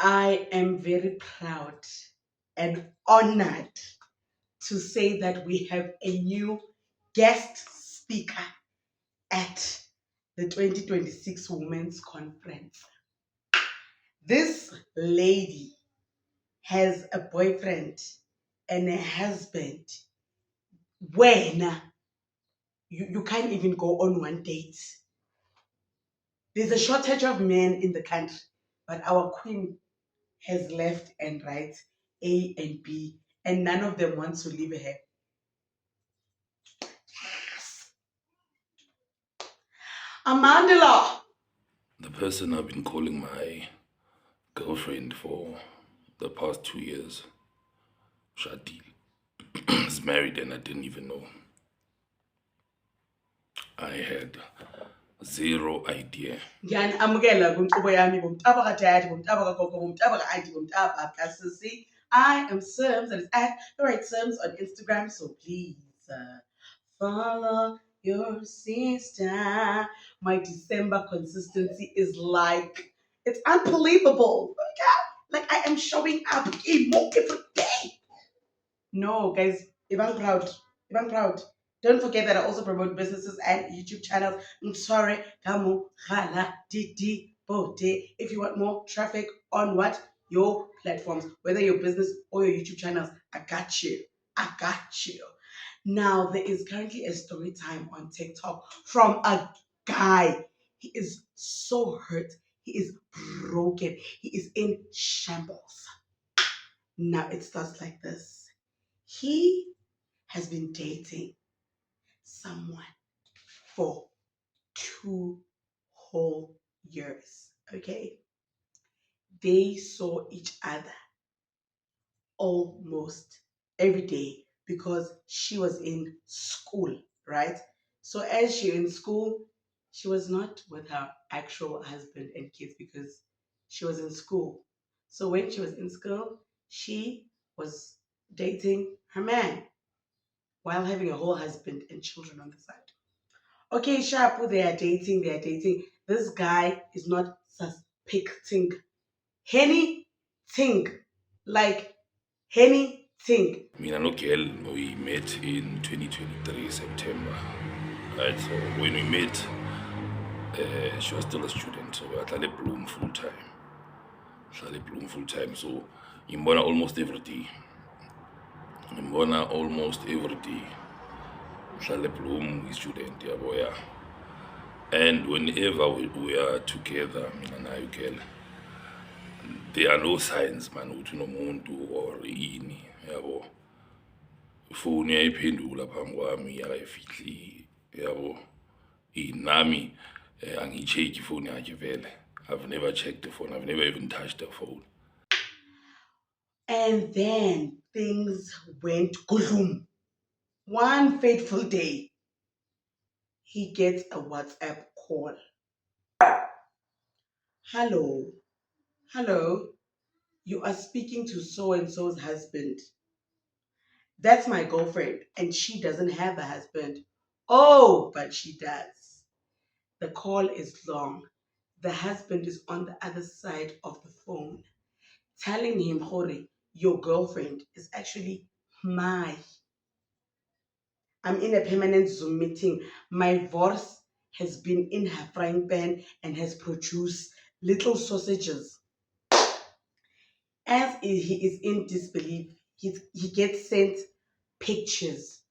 I am very proud and honored to say that we have a new guest speaker at the 2026 Women's Conference. This lady has a boyfriend and a husband. When you can't even go on one date. There's a shortage of men in the country, but our queen has left and right, A and B, and none of them wants to leave her. Amandla. The person I've been calling my girlfriend for the past 2 years, Shadil, is married and I didn't even know. I had zero idea. Ngiyanamukela kwinkqubo yami ngomtabaka dad, ngomtabaka gogo, ngomtabaka auntie, ngomtabaka sissy. I am Sims, and it's at the right Sims on Instagram. So please follow your sister. My December consistency is like it's unbelievable. Okay? Like I am showing up more every day. No, guys, if I'm proud, if I'm proud. Don't forget that I also promote businesses and YouTube channels. I'm sorry, Kamu, Hala, Didi, Bote. If you want more traffic on what? Your platforms, whether your business or your YouTube channels, I got you. I got you. Now, there is currently a story time on TikTok from a guy. He is so hurt. He is broken. He is in shambles. Now, it starts like this. He has been dating someone for 2 whole years. Okay. They saw each other almost every day because she was in school, right? So as she in school, she was not with her actual husband and kids because she was in school. So when she was in school, she was dating her man while having a whole husband and children on the side. Okay, sharp, they are dating. This guy is not suspecting anything. Like anything. Mina no girl, we met in 2023 September. Right, so when we met, she was still a student, so we had Bloom full time. Hlale Bloom full time, so imbona almost every day. Imbona almost every day. Hlale Bloom is student, yeah, boy, yeah. And whenever we are together, mina nayo girl, there are no signs man ukuthi unomuntu or ini yabo. Ifoni yayiphendula phambi kwami yakayifihli yabo. Nami angiyi-check ifoni yakhe vele. I've never checked the phone. I've never even touched the phone. And then things went gloom. One fateful day, he gets a WhatsApp call. Hello, hello, you are speaking to so and so's husband. That's my girlfriend, and she doesn't have a husband. Oh, but she does. The call is long. The husband is on the other side of the phone, telling him, Hori, your girlfriend is actually my. I'm in a permanent Zoom meeting. My voice has been in her frying pan and has produced little sausages. As he is in disbelief, he gets sent pictures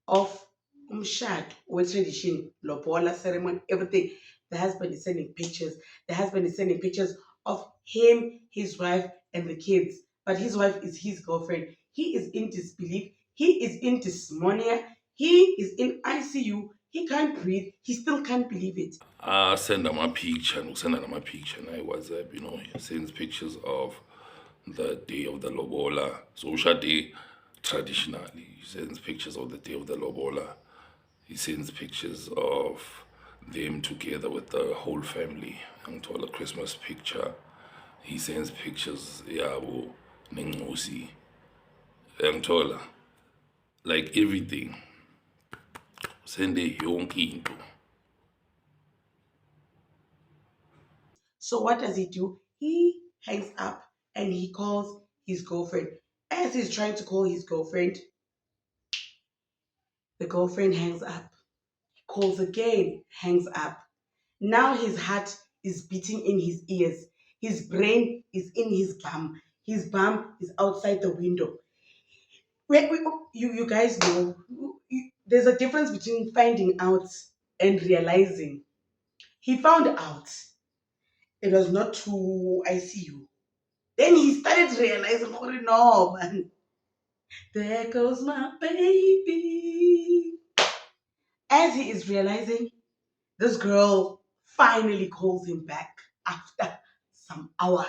of umshad, with tradition, lobola ceremony, everything. The husband is sending pictures. The husband is sending pictures of him, his wife, and the kids. But his wife is his girlfriend. He is in disbelief. He is in dysphonia. He is in ICU. He can't breathe. He still can't believe it. Send them a picture, and send them a picture on WhatsApp, he sends pictures of the day of the Lobola. So Ushade traditionally, he sends pictures of the day of the Lobola. He sends pictures of them together with the whole family. Angitola Christmas picture. He sends pictures, yabo, nengosi. Angitola, like everything. Send yonke into. So what does he do? He hangs up and he calls his girlfriend. As he's trying to call his girlfriend, the girlfriend hangs up. Calls again, hangs up. Now his heart is beating in his ears. His brain is in his bum. His bum is outside the window. You guys know there's a difference between finding out and realizing. He found out it was not to ICU. Then he started realizing, oh no, man, there goes my baby. As he is realizing, this girl finally calls him back after some hours.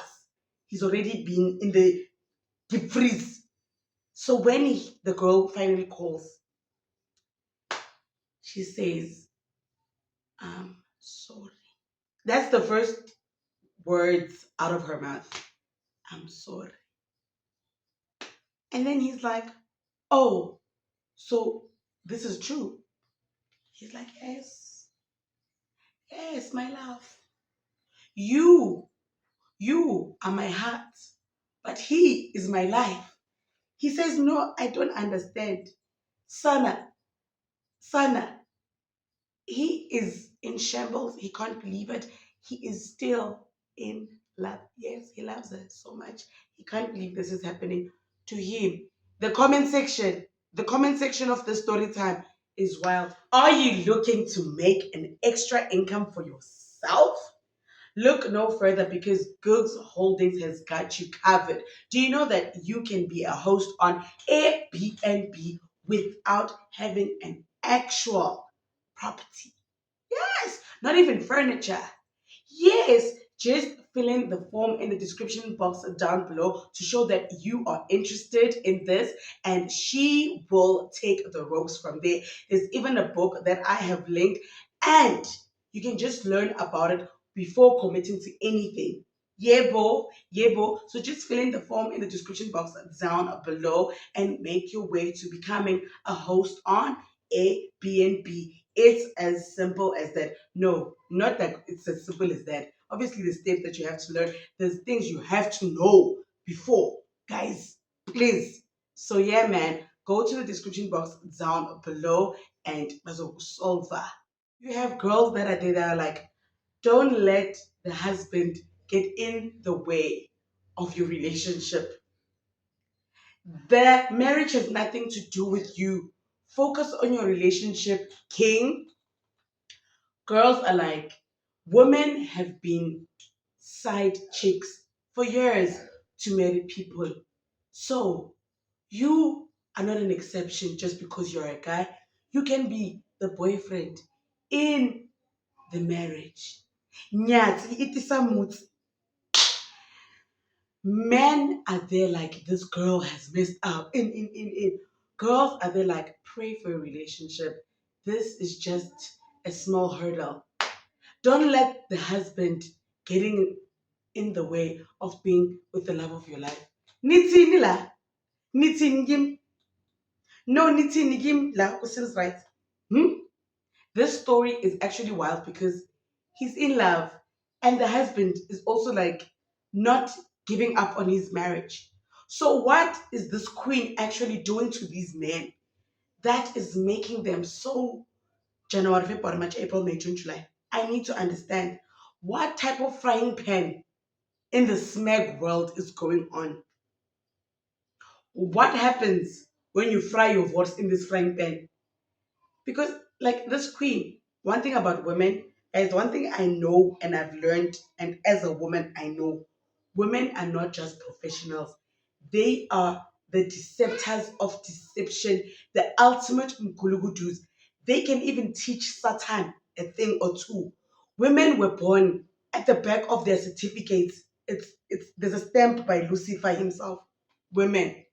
He's already been in the deep freeze. So when the girl finally calls, she says, I'm sorry. That's the first words out of her mouth. I'm sorry. And then he's like, oh, so this is true. He's like, yes, yes, my love. You, you are my heart, but he is my life. He says, no, I don't understand. Sana, Sana, he is in shambles. He can't believe it. He is still in love. Yes, he loves her so much. He can't believe this is happening to him. The comment section, the comment section of the story time is wild. Are you looking to make an extra income for yourself? Look no further because Googs Holdings has got you covered. Do you know that you can be a host on Airbnb without having an actual property? Yes, not even furniture. Yes, just fill in the form in the description box down below to show that you are interested in this, and she will take the ropes from there. There's even a book that I have linked, and you can just learn about it before committing to anything. Yebo, yebo. So just fill in the form in the description box down below and make your way to becoming a host on Airbnb. It's as simple as that. No, not that it's as simple as that. Obviously, the steps that you have to learn, there's things you have to know before. Guys, please. So, yeah, man, go to the description box down below and solve that. You have girls that are there that are like, don't let the husband get in the way of your relationship. The marriage has nothing to do with you. Focus on your relationship, king. Girls are like, women have been side chicks for years to marry people. So you are not an exception just because you're a guy. You can be the boyfriend in the marriage. Nyati, it is a mood. Men are there like this girl has messed up. In. Girls are there like pray for a relationship. This is just a small hurdle. Don't let the husband getting in the way of being with the love of your life. Nitini la, nitini gim, no nitini gim la kusils right. Hmm? This story is actually wild because he's in love and the husband is also like not giving up on his marriage. So what is this queen actually doing to these men that is making them so January, February, March, April, May, June, July? I need to understand what type of frying pan in the smeg world is going on. What happens when you fry your votes in this frying pan? Because, like this queen, one thing about women is one thing I know and I've learned, and as a woman, I know women are not just professionals, they are the deceptors of deception, the ultimate Mkulugudus. They can even teach Satan a thing or two. Women were born at the back of their certificates. It's there's a stamp by Lucifer himself. Women.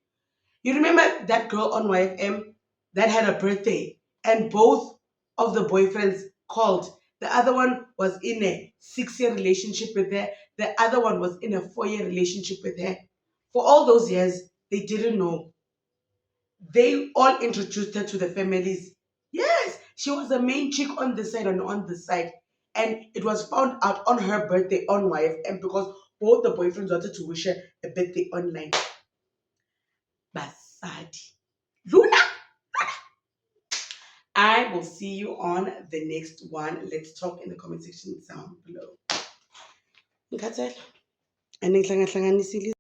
You remember that girl on YFM that had a birthday and both of the boyfriends called. The other one was in a 6 year relationship with her. The other one was in a 4 year relationship with her. For all those years, they didn't know. They all introduced her to the families. Yes, she was the main chick on this side and on this side. And it was found out on her birthday on YFM because both the boyfriends wanted to wish her a birthday online. Basadi. Luna! I will see you on the next one. Let's talk in the comment section down below. Ngikhathele. And